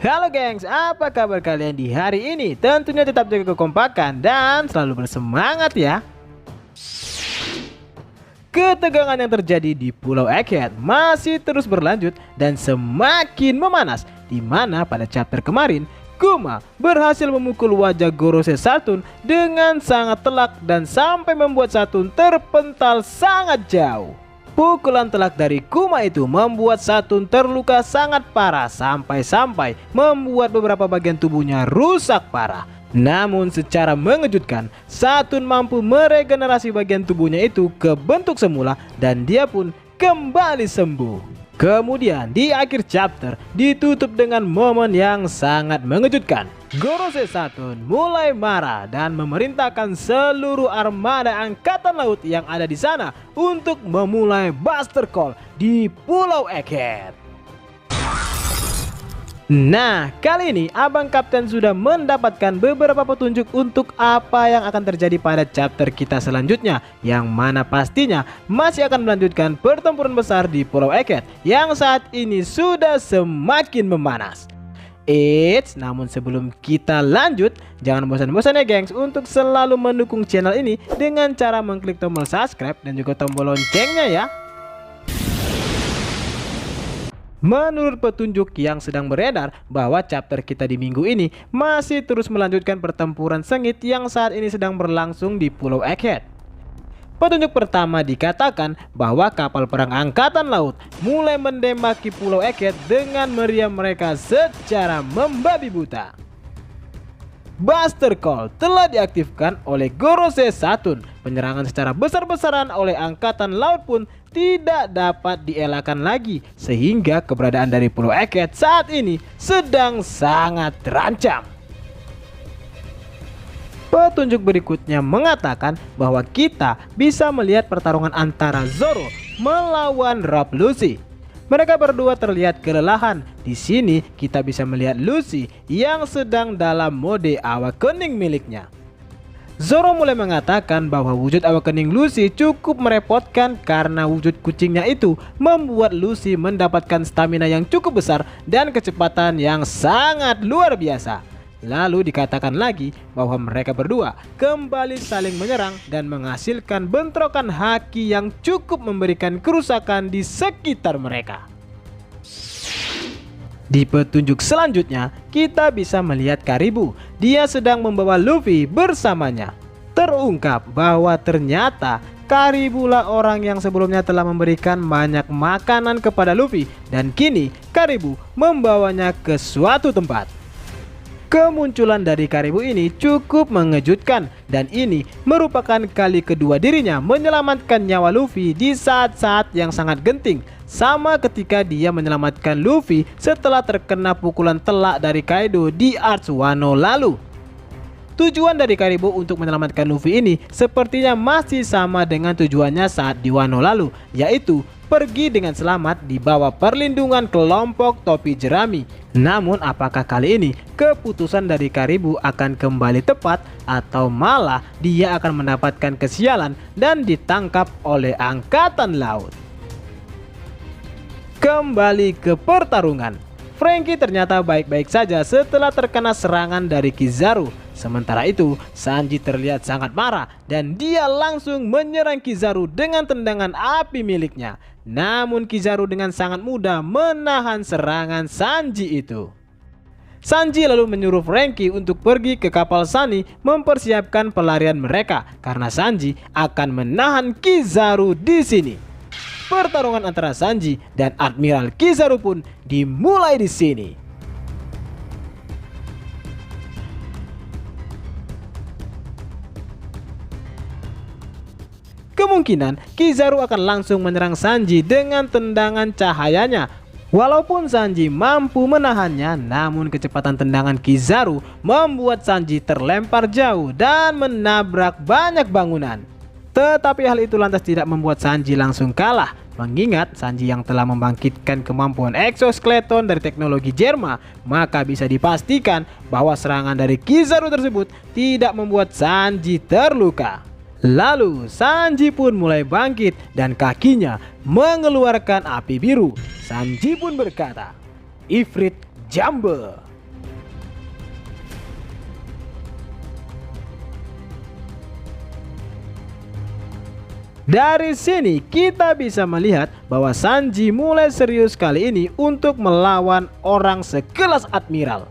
Halo gengs, apa kabar kalian di hari ini? Tentunya tetap jaga kekompakan dan selalu bersemangat ya. Ketegangan yang terjadi di Pulau Egghead masih terus berlanjut dan semakin memanas, di mana pada chapter kemarin Kuma berhasil memukul wajah Gorose Satoon dengan sangat telak dan sampai membuat Satoon terpental sangat jauh. Pukulan telak dari Kuma itu membuat Satoon terluka sangat parah sampai-sampai membuat beberapa bagian tubuhnya rusak parah. Namun secara mengejutkan, Satoon mampu meregenerasi bagian tubuhnya itu ke bentuk semula dan dia pun kembali sembuh. Kemudian di akhir chapter ditutup dengan momen yang sangat mengejutkan. Gorose Satoon mulai marah dan memerintahkan seluruh armada angkatan laut yang ada di sana untuk memulai Buster Call di Pulau Egghead. Nah, kali ini Abang Kapten sudah mendapatkan beberapa petunjuk untuk apa yang akan terjadi pada chapter kita selanjutnya, yang mana pastinya masih akan melanjutkan pertempuran besar di Pulau Egghead yang saat ini sudah semakin memanas. Namun sebelum kita lanjut, jangan bosan-bosan ya gengs untuk selalu mendukung channel ini dengan cara mengklik tombol subscribe dan juga tombol loncengnya ya. Menurut petunjuk yang sedang beredar bahwa chapter kita di minggu ini masih terus melanjutkan pertempuran sengit yang saat ini sedang berlangsung di Pulau Egghead. Petunjuk pertama dikatakan bahwa kapal perang angkatan laut mulai mendembaki Pulau Egghead dengan meriam mereka secara membabi buta. Buster Call telah diaktifkan oleh Gorose Satoon. Penyerangan secara besar-besaran oleh angkatan laut pun tidak dapat dielakkan lagi, sehingga keberadaan dari Pulau Egghead saat ini sedang sangat terancam. Petunjuk berikutnya mengatakan bahwa kita bisa melihat pertarungan antara Zoro melawan Rob Lucci. Mereka berdua terlihat kelelahan. Di sini kita bisa melihat Lucci yang sedang dalam mode awakening miliknya. Zoro mulai mengatakan bahwa wujud awakening Lucci cukup merepotkan karena wujud kucingnya itu membuat Lucci mendapatkan stamina yang cukup besar dan kecepatan yang sangat luar biasa. Lalu dikatakan lagi bahwa mereka berdua kembali saling menyerang dan menghasilkan bentrokan haki yang cukup memberikan kerusakan di sekitar mereka. Di petunjuk selanjutnya kita bisa melihat Karibu. Dia sedang membawa Luffy bersamanya. Terungkap bahwa ternyata Karibu lah orang yang sebelumnya telah memberikan banyak makanan kepada Luffy, dan kini Karibu membawanya ke suatu tempat. Kemunculan dari Karibu ini cukup mengejutkan, dan ini merupakan kali kedua dirinya menyelamatkan nyawa Luffy di saat-saat yang sangat genting, sama ketika dia menyelamatkan Luffy setelah terkena pukulan telak dari Kaido di Arch Wano lalu. Tujuan dari Karibu untuk menyelamatkan Luffy ini sepertinya masih sama dengan tujuannya saat di Wano lalu, yaitu pergi dengan selamat di bawah perlindungan kelompok topi jerami. Namun apakah kali ini keputusan dari Karibu akan kembali tepat, atau malah dia akan mendapatkan kesialan dan ditangkap oleh angkatan laut? Kembali ke pertarungan. Franky ternyata baik-baik saja setelah terkena serangan dari Kizaru. Sementara itu, Sanji terlihat sangat marah dan dia langsung menyerang Kizaru dengan tendangan api miliknya. Namun Kizaru dengan sangat mudah menahan serangan Sanji itu. Sanji lalu menyuruh Franky untuk pergi ke kapal Sunny mempersiapkan pelarian mereka karena Sanji akan menahan Kizaru di sini. Pertarungan antara Sanji dan Admiral Kizaru pun dimulai di sini. Kemungkinan Kizaru akan langsung menyerang Sanji dengan tendangan cahayanya. Walaupun Sanji mampu menahannya, namun kecepatan tendangan Kizaru membuat Sanji terlempar jauh dan menabrak banyak bangunan. Tetapi hal itu lantas tidak membuat Sanji langsung kalah, mengingat Sanji yang telah membangkitkan kemampuan exoskeleton dari teknologi Germa, maka bisa dipastikan bahwa serangan dari Kizaru tersebut tidak membuat Sanji terluka. Lalu Sanji pun mulai bangkit dan kakinya mengeluarkan api biru. Sanji pun berkata, "Ifrit Jumble." Dari sini kita bisa melihat bahwa Sanji mulai serius kali ini untuk melawan orang sekelas Admiral.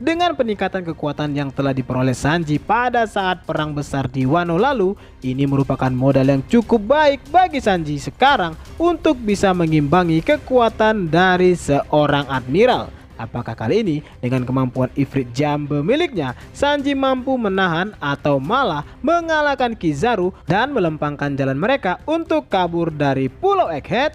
Dengan peningkatan kekuatan yang telah diperoleh Sanji pada saat perang besar di Wano lalu, ini merupakan modal yang cukup baik bagi Sanji sekarang untuk bisa mengimbangi kekuatan dari seorang Admiral. Apakah kali ini dengan kemampuan Ifrit Jambe miliknya, Sanji mampu menahan atau malah mengalahkan Kizaru dan melempangkan jalan mereka untuk kabur dari Pulau Egghead?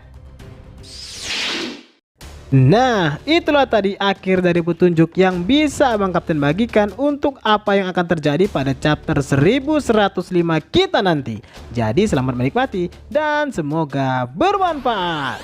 Nah, itulah tadi akhir dari petunjuk yang bisa Abang Kapten bagikan untuk apa yang akan terjadi pada chapter 1105 kita nanti. Jadi selamat menikmati dan semoga bermanfaat.